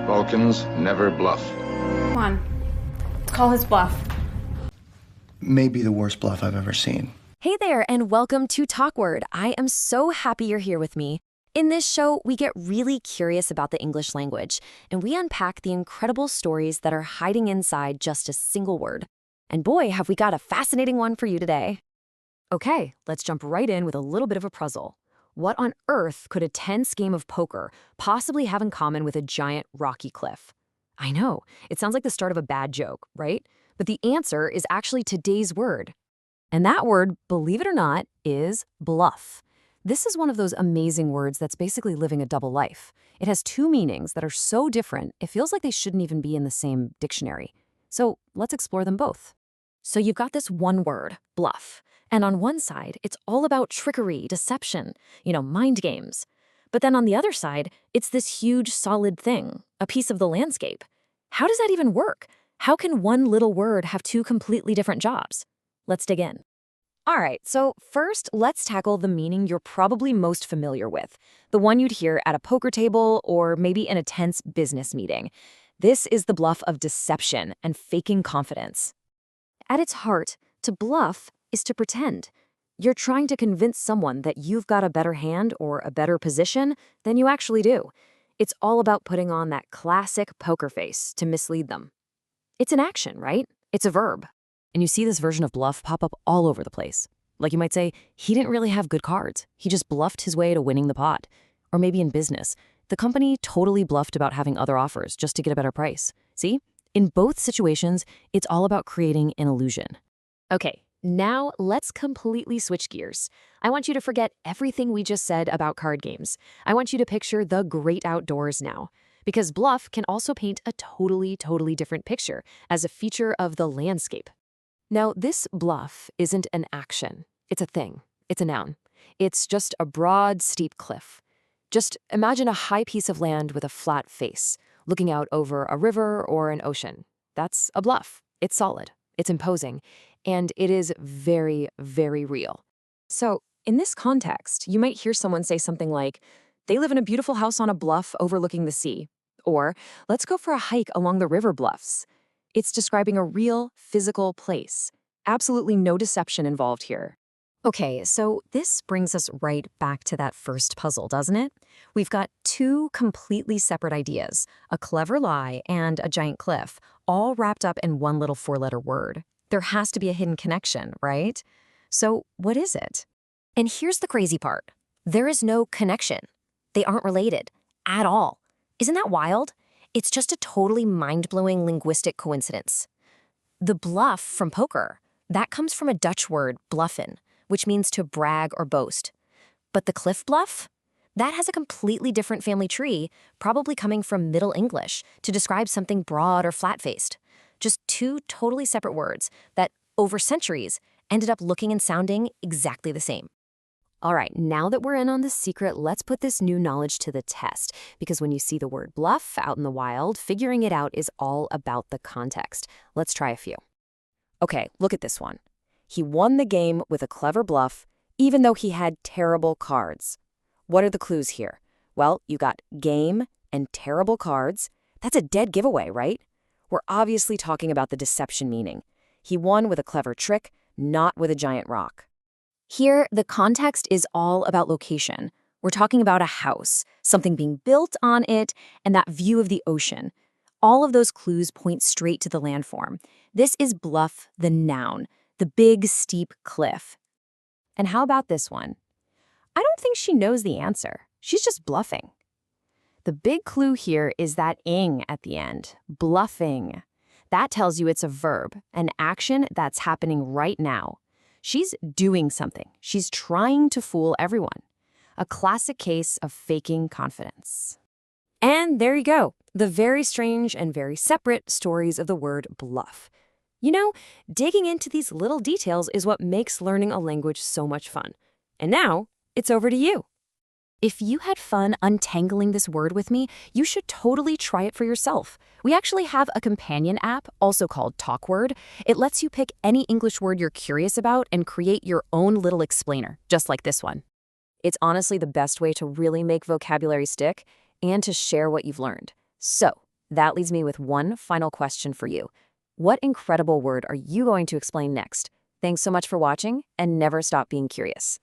Vulcans never bluff. Come on, let's call his bluff. Maybe the worst bluff I've ever seen. Hey there, and welcome to Talkword. I am so happy you're here with me. In this show, we get really curious about the English language, and we unpack the incredible stories that are hiding inside just a single word. And boy, have we got a fascinating one for you today. Okay, let's jump right in with a little bit of a puzzle. What on earth could a tense game of poker possibly have in common with a giant rocky cliff? I know, it sounds like the start of a bad joke, right? But the answer is actually today's word. And that word, believe it or not, is bluff. This is one of those amazing words that's basically living a double life. It has two meanings that are so different, it feels like they shouldn't even be in the same dictionary. So let's explore them both. So you've got this one word, bluff. And on one side, it's all about trickery, deception, mind games. But then on the other side, it's this huge solid thing, a piece of the landscape. How does that even work? How can one little word have two completely different jobs? Let's dig in. All right, so first, let's tackle the meaning you're probably most familiar with, the one you'd hear at a poker table or maybe in a tense business meeting. This is the bluff of deception and faking confidence. At its heart, to bluff is to pretend. You're trying to convince someone that you've got a better hand or a better position than you actually do. It's all about putting on that classic poker face to mislead them. It's an action, right? It's a verb. And you see this version of bluff pop up all over the place. Like you might say, he didn't really have good cards. He just bluffed his way to winning the pot. Or maybe in business, the company totally bluffed about having other offers just to get a better price. See? In both situations, it's all about creating an illusion. Okay, now let's completely switch gears. I want you to forget everything we just said about card games. I want you to picture the great outdoors now. Because bluff can also paint a totally different picture as a feature of the landscape. Now, this bluff isn't an action. It's a thing. It's a noun. It's just a broad, steep cliff. Just imagine a high piece of land with a flat face, looking out over a river or an ocean. That's a bluff. It's solid. It's imposing. And it is very real. So, in this context, you might hear someone say something like, they live in a beautiful house on a bluff overlooking the sea. Or, let's go for a hike along the river bluffs. It's describing a real, physical place. Absolutely no deception involved here. Okay, so this brings us right back to that first puzzle, doesn't it? We've got two completely separate ideas, a clever lie and a giant cliff, all wrapped up in one little four-letter word. There has to be a hidden connection, right? So what is it? And here's the crazy part. There is no connection. They aren't related at all. Isn't that wild? It's just a totally mind-blowing linguistic coincidence. The bluff from poker, that comes from a Dutch word, bluffen, which means to brag or boast. But the cliff bluff? That has a completely different family tree, probably coming from Middle English, to describe something broad or flat-faced. Just two totally separate words that, over centuries, ended up looking and sounding exactly the same. All right, now that we're in on the secret, let's put this new knowledge to the test. Because when you see the word bluff out in the wild, figuring it out is all about the context. Let's try a few. Okay, look at this one. He won the game with a clever bluff, even though he had terrible cards. What are the clues here? Well, you got game and terrible cards. That's a dead giveaway, right? We're obviously talking about the deception meaning. He won with a clever trick, not with a giant rock. Here, the context is all about location. We're talking about a house, something being built on it, and that view of the ocean. All of those clues point straight to the landform. This is bluff, the noun, the big, steep cliff. And how about this one? I don't think she knows the answer. She's just bluffing. The big clue here is that ing at the end, bluffing. That tells you it's a verb, an action that's happening right now. She's doing something. She's trying to fool everyone. A classic case of faking confidence. And there you go, the very strange and very separate stories of the word bluff. Digging into these little details is what makes learning a language so much fun. And now, it's over to you. If you had fun untangling this word with me, you should totally try it for yourself. We actually have a companion app, also called Talkword. It lets you pick any English word you're curious about and create your own little explainer, just like this one. It's honestly the best way to really make vocabulary stick and to share what you've learned. So, That leaves me with one final question for you. What incredible word are you going to explain next? Thanks so much for watching, and never stop being curious.